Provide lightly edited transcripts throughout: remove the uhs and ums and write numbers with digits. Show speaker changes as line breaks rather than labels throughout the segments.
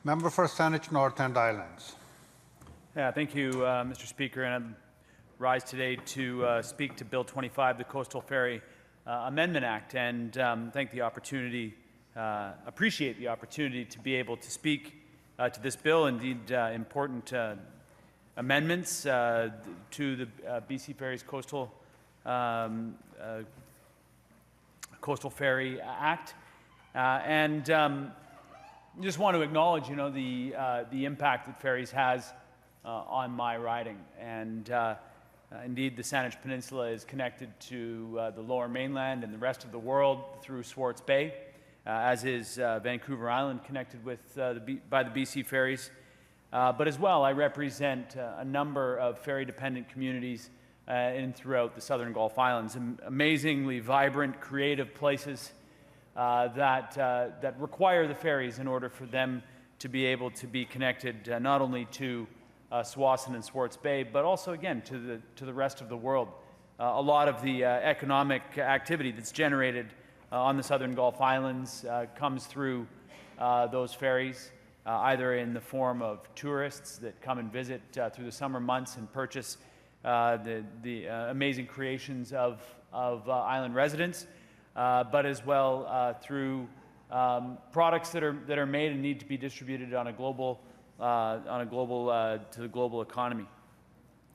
Member for Saanich North and Islands.
Yeah, thank you, Mr. Speaker. And I rise today to speak to Bill 25, the Coastal Ferry Amendment Act, and appreciate the opportunity to be able to speak to this bill. Indeed, important amendments to the BC Ferries Coastal Ferry Act, and just want to acknowledge, the impact that ferries has on my riding. And indeed, the Saanich Peninsula is connected to the Lower Mainland and the rest of the world through Swartz Bay, as is Vancouver Island, connected with by the BC ferries. But as well, I represent a number of ferry-dependent communities throughout the Southern Gulf Islands, amazingly vibrant, creative places that require the ferries in order for them to be able to be connected not only to Tsawwassen and Swartz Bay, but also again to the rest of the world. A lot of the economic activity that's generated on the Southern Gulf Islands comes through those ferries, either in the form of tourists that come and visit through the summer months and purchase the amazing creations of island residents, but as well through products that are made and need to be distributed on a global to the global economy.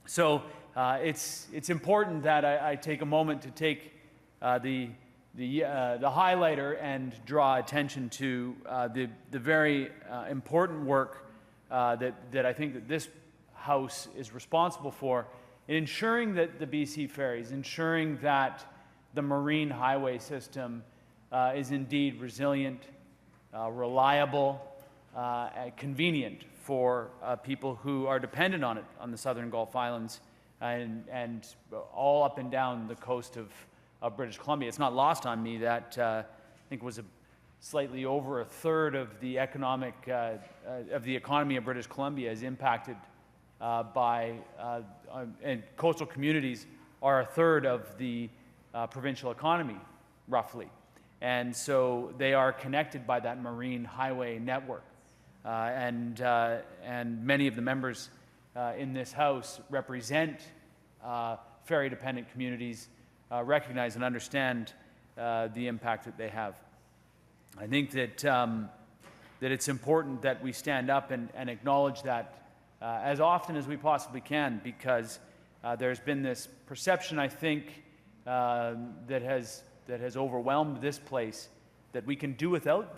So it's important that I take a moment to take the highlighter and draw attention to the very important work that I think that this House is responsible for in ensuring that the BC ferries, ensuring that the marine highway system is indeed resilient, reliable, and convenient for people who are dependent on it on the Southern Gulf Islands and all up and down the coast of British Columbia. It's not lost on me that I think was slightly over a third of the economy of British Columbia is impacted and coastal communities are a third of the provincial economy, roughly. And so they are connected by that marine highway network. And many of the members in this House represent ferry-dependent communities, recognize and understand the impact that they have. I think that it's important that we stand up and acknowledge that as often as we possibly can, because there's been this perception, I think, that has overwhelmed this place, that we can do without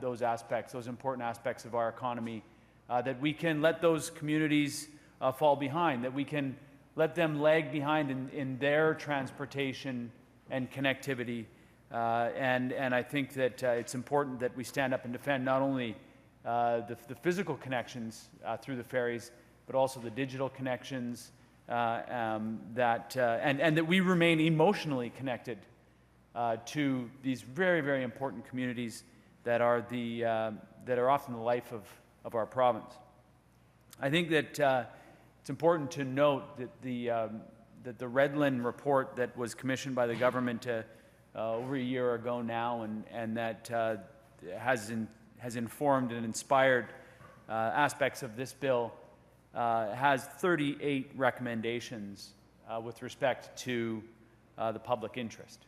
those aspects, those important aspects of our economy, that we can let those communities fall behind, that we can let them lag behind in their transportation and connectivity. And I think that it's important that we stand up and defend not only the physical connections through the ferries, but also the digital connections, and that we remain emotionally connected to these very, very important communities that are often the life of our province. I think that it's important to note that the Redland report that was commissioned by the government over a year ago now, and that has informed and inspired aspects of this bill, has 38 recommendations with respect to the public interest.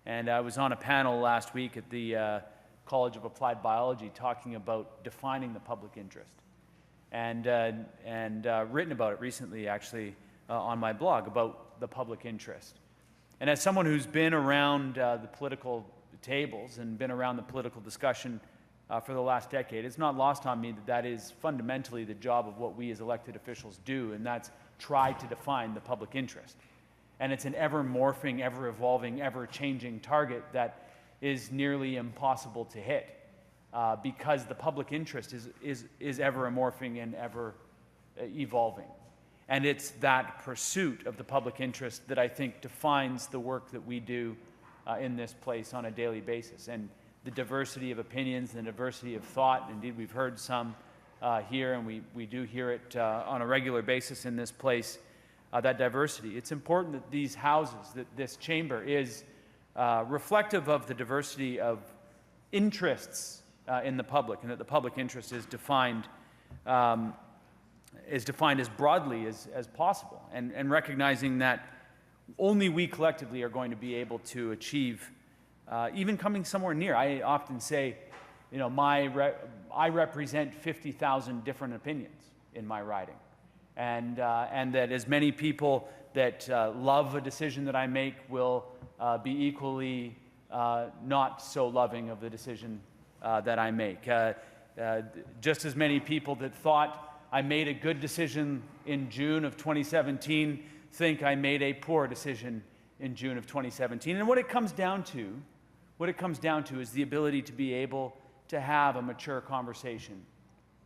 And I was on a panel last week at the College of Applied Biology talking about defining the public interest, and written about it recently, actually, on my blog about the public interest. And as someone who's been around the political tables and been around the political discussion for the last decade, it's not lost on me that that is fundamentally the job of what we as elected officials do, and that's try to define the public interest. And it's an ever-morphing, ever-evolving, ever-changing target that is nearly impossible to hit because the public interest is ever-morphing and ever-evolving. And it's that pursuit of the public interest that I think defines the work that we do in this place on a daily basis. And the diversity of opinions and the diversity of thought, indeed we've heard some here, and we do hear it on a regular basis in this place, that diversity. It's important that these houses, that this chamber is reflective of the diversity of interests in the public, and that the public interest is defined as broadly as possible, and recognizing that only we collectively are going to be able to achieve even coming somewhere near. I often say, I represent 50,000 different opinions in my riding, and that as many people that love a decision that I make will be equally not so loving of the decision that I make. Just as many people that thought I made a good decision in June of 2017 think I made a poor decision in June of 2017. And what it comes down to is the ability to be able to have a mature conversation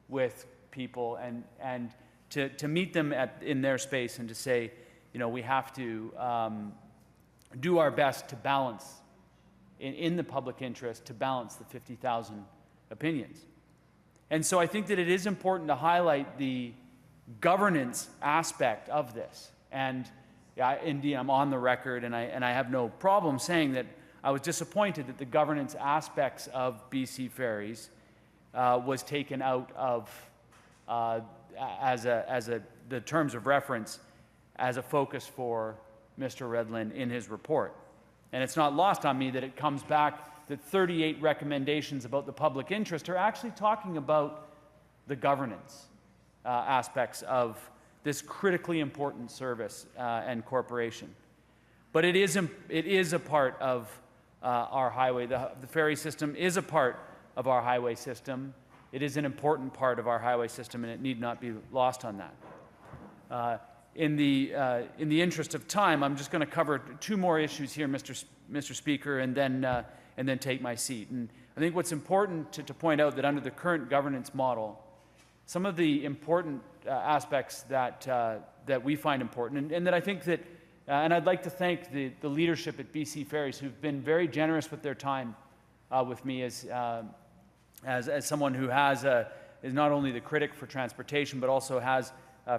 with people and to meet them in their space and to say, we have to do our best to balance, in the public interest, to balance the 50,000 opinions. And so I think that it is important to highlight the governance aspect of this. And indeed, I'm on the record, and I have no problem saying that I was disappointed that the governance aspects of BC Ferries was taken out of, the terms of reference, as a focus for Mr. Redlin in his report. And it's not lost on me that it comes back that 38 recommendations about the public interest are actually talking about the governance aspects of this critically important service and corporation. But it is a part of our highway. The ferry system is a part of our highway system. It is an important part of our highway system, and it need not be lost on that. In the interest of time, I'm just going to cover two more issues here, Mr. Speaker, and then take my seat. And I think what's important to point out that under the current governance model, some of the important aspects that we find important, and that I think that, and I'd like to thank the leadership at BC Ferries, who've been very generous with their time with me as someone who is not only the critic for transportation, but also has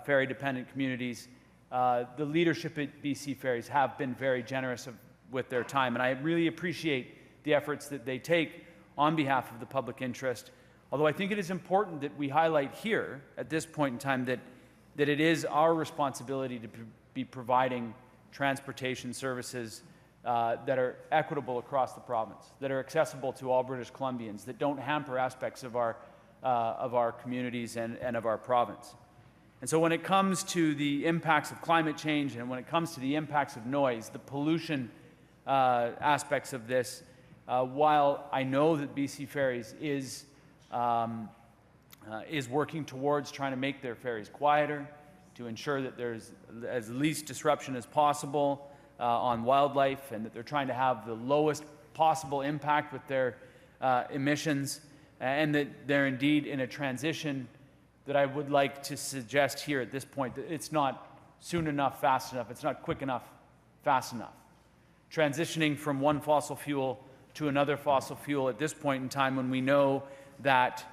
ferry-dependent communities. The leadership at BC Ferries have been very generous with their time, and I really appreciate the efforts that they take on behalf of the public interest. Although I think it is important that we highlight here, at this point in time, that it is our responsibility to be providing transportation services that are equitable across the province, that are accessible to all British Columbians, that don't hamper aspects of our communities and of our province. And so when it comes to the impacts of climate change, and when it comes to the impacts of noise, the pollution aspects of this, while I know that BC Ferries is working towards trying to make their ferries quieter, to ensure that there's as least disruption as possible on wildlife, and that they're trying to have the lowest possible impact with their emissions, and that they're indeed in a transition that I would like to suggest here at this point that it's not soon enough, fast enough, it's not quick enough, fast enough. Transitioning from one fossil fuel to another fossil fuel at this point in time, when we know that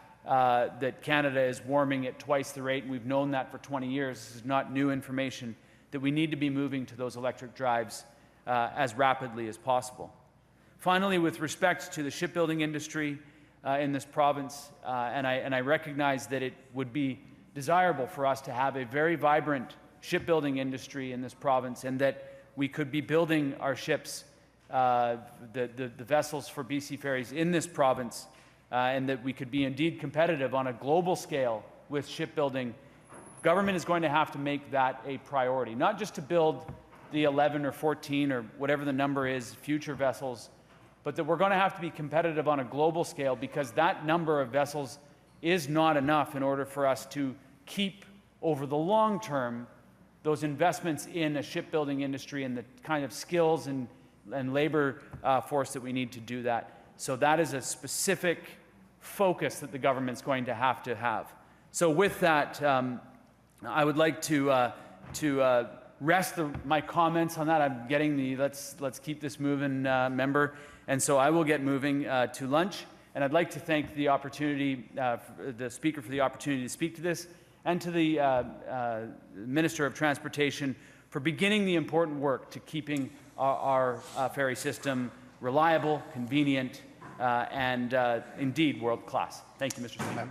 Canada is warming at twice the rate, and we've known that for 20 years. This is not new information, that we need to be moving to those electric drives as rapidly as possible. Finally, with respect to the shipbuilding industry in this province, and I recognize that it would be desirable for us to have a very vibrant shipbuilding industry in this province, and that we could be building our ships, the vessels for BC Ferries in this province, and that we could be indeed competitive on a global scale with shipbuilding. Government is going to have to make that a priority, not just to build the 11 or 14 or whatever the number is, future vessels, but that we're going to have to be competitive on a global scale, because that number of vessels is not enough in order for us to keep, over the long term, those investments in a shipbuilding industry and the kind of skills and labor force that we need to do that. So that is a specific focus that the government's going to have. So with that, I would like to rest my comments on that. I'm getting the let's keep this moving member, and so I will get moving to lunch. And I'd like to thank the opportunity, the speaker, for the opportunity to speak to this, and to the Minister of Transportation for beginning the important work to keeping our ferry system reliable, convenient, and indeed world class. Thank you, Mr. Speaker.